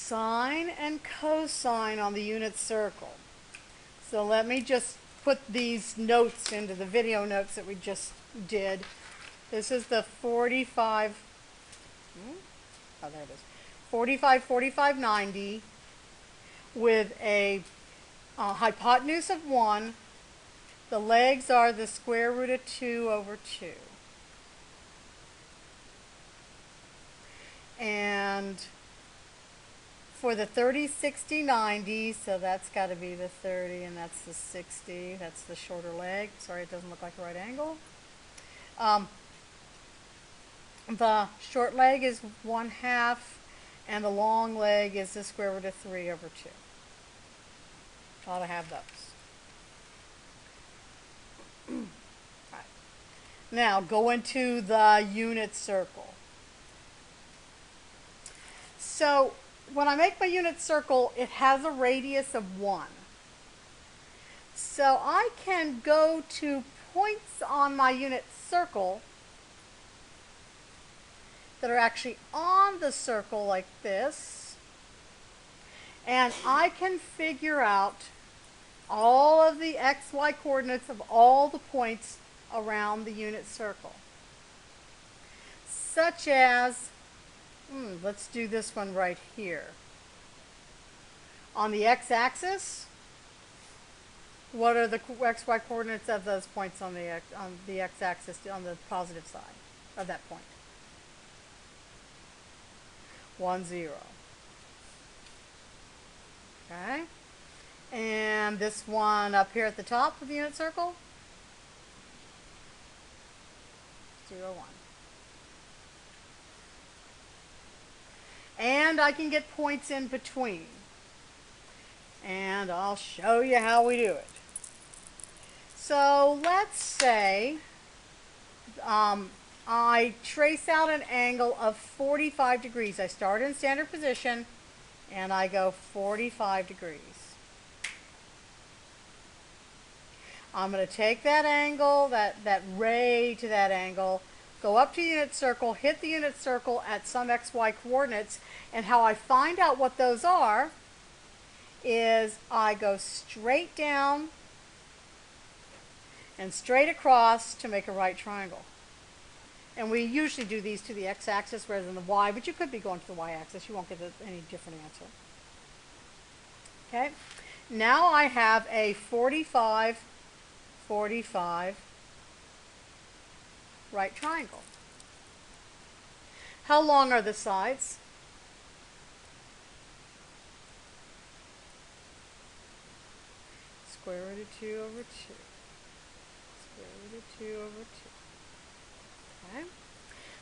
sine and cosine on the unit circle. So let me just put these notes into the video notes that we just did. This is the 45, oh there it is, 45, 45, 90 with a hypotenuse of 1. The legs are the square root of 2 over 2. And for the 30, 60, 90, so that's got to be the 30 and that's the 60. That's the shorter leg. Sorry, it doesn't look like a right angle. The short leg is 1/2 and the long leg is the square root of 3 over 2. Ought to have those. Right. Now go into the unit circle. So when I make my unit circle, it has a radius of 1. So I can go to points on my unit circle that are actually on the circle like this, and I can figure out all of the xy coordinates of all the points around the unit circle. Such as, let's do this one right here. On the x-axis, what are the xy coordinates of those points on the x-axis on the positive side of that point? 1, 0. Okay? And this one up here at the top of the unit circle? 0, 1. And I can get points in between. And I'll show you how we do it. So let's say I trace out an angle of 45 degrees. I start in standard position and I go 45 degrees. I'm going to take that angle, that ray to that angle, go up to the unit circle, hit the unit circle at some xy coordinates, and how I find out what those are is I go straight down and straight across to make a right triangle. And we usually do these to the x-axis rather than the y, but you could be going to the y-axis. You won't get any different answer. Okay? Now I have a 45, 45 right triangle. How long are the sides? Square root of 2 over 2. Square root of 2 over 2. Okay.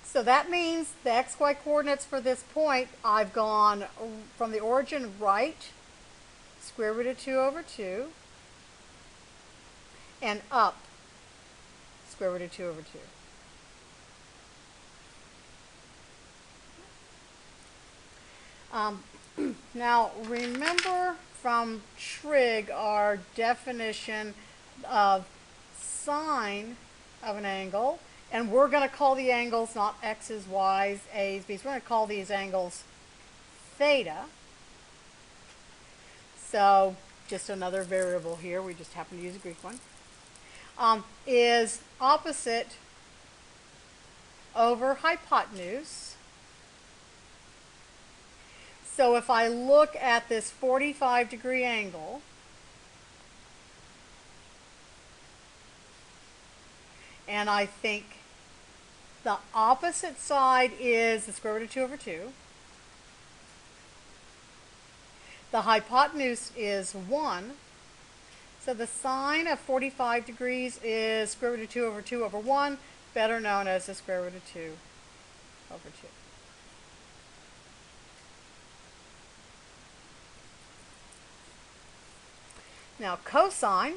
So that means the xy coordinates for this point, I've gone from the origin right, square root of 2 over 2, and up, square root of 2 over 2. Now remember from trig our definition of sine of an angle, and we're going to call the angles not x's, y's, a's, b's. We're going to call these angles theta. So just another variable here, we just happen to use a Greek one, is opposite over hypotenuse. So if I look at this 45-degree angle, and I think the opposite side is the square root of 2 over 2. The hypotenuse is 1. So the sine of 45 degrees is square root of 2 over 2 over 1, better known as the square root of 2 over 2. Now cosine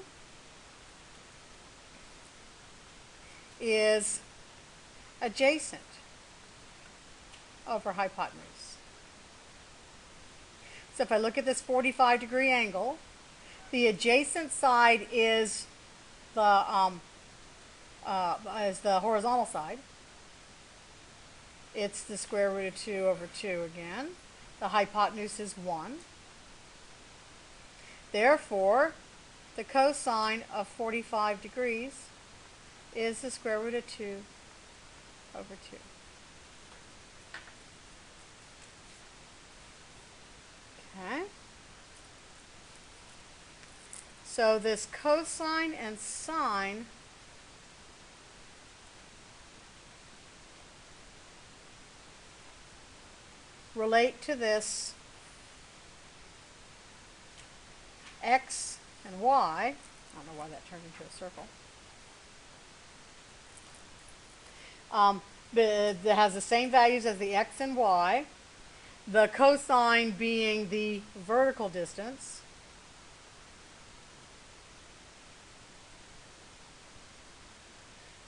is adjacent over hypotenuse. So if I look at this 45-degree angle, the adjacent side is the horizontal side. It's the square root of 2 over 2 again. The hypotenuse is 1. Therefore, the cosine of 45 degrees is the square root of 2 over 2. Okay? So this cosine and sine relate to this x and y. I don't know why that turned into a circle. That has the same values as the x and y. The cosine being the vertical distance.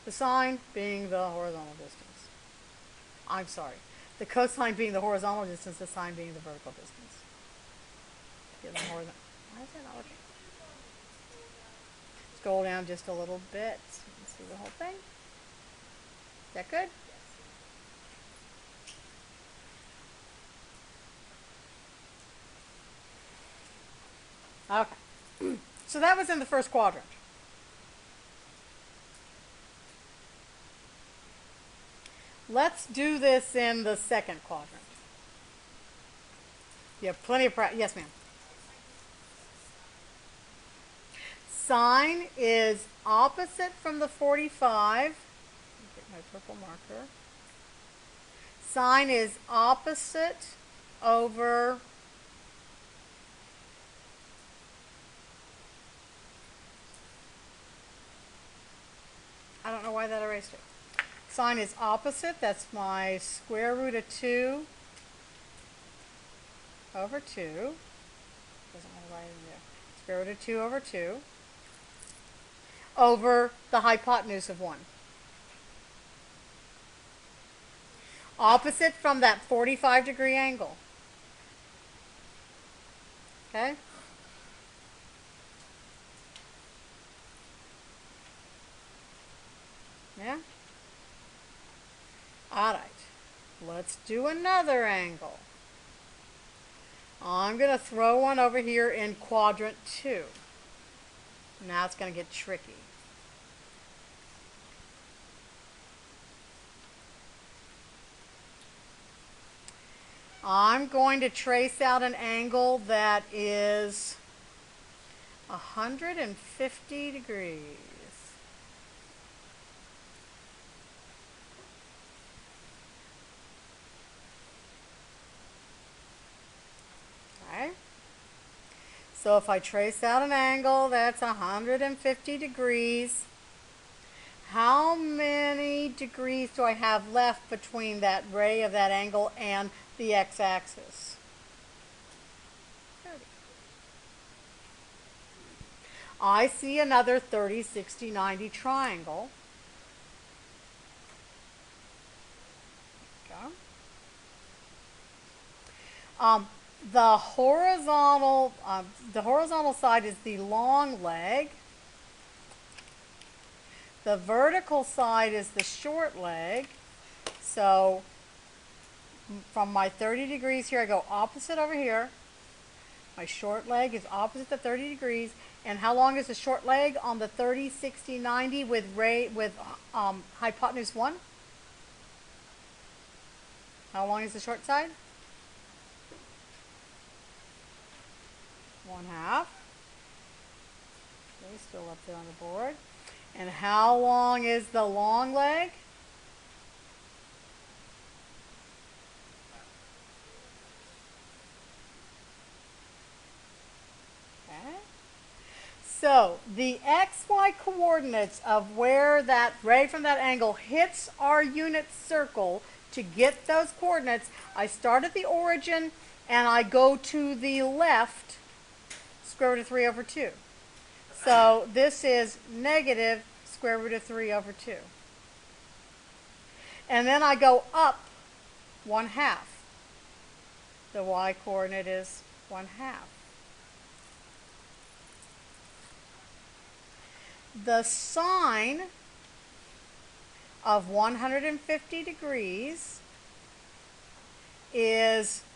The sine being the horizontal distance. I'm sorry. The cosine being the horizontal distance, the sine being the vertical distance. Why is that not looking? Scroll down just a little bit and see the whole thing. Is that good? Okay. So that was in the first quadrant. Let's do this in the second quadrant. You have plenty of practice. Yes, ma'am. Sine is opposite from the 45. Get my purple marker. Sine is opposite over I don't know why that erased it. Sine is opposite. That's my square root of 2 over 2. Doesn't want to write it in there. Square root of 2 over 2 over the hypotenuse of 1. Opposite from that 45-degree angle. Okay? Yeah? All right. Let's do another angle. I'm going to throw one over here in quadrant 2. Now it's going to get tricky. I'm going to trace out an angle that is 150 degrees. Okay. So if I trace out an angle that's 150 degrees, how many degrees do I have left between that ray of that angle and the x-axis? 30. I see another 30, 60, 90 triangle. Okay. The horizontal side is the long leg. The vertical side is the short leg. So from my 30 degrees here, I go opposite over here. My short leg is opposite the 30 degrees. And how long is the short leg on the 30, 60, 90 with hypotenuse 1? How long is the short side? 1/2. Okay, still up there on the board. And how long is the long leg? Okay. So the xy coordinates of where that ray from that angle hits our unit circle, to get those coordinates, I start at the origin and I go to the left, square root of 3 over 2. So this is negative square root of 3 over 2. And then I go up 1/2. The y coordinate is 1/2. The sine of 150 degrees is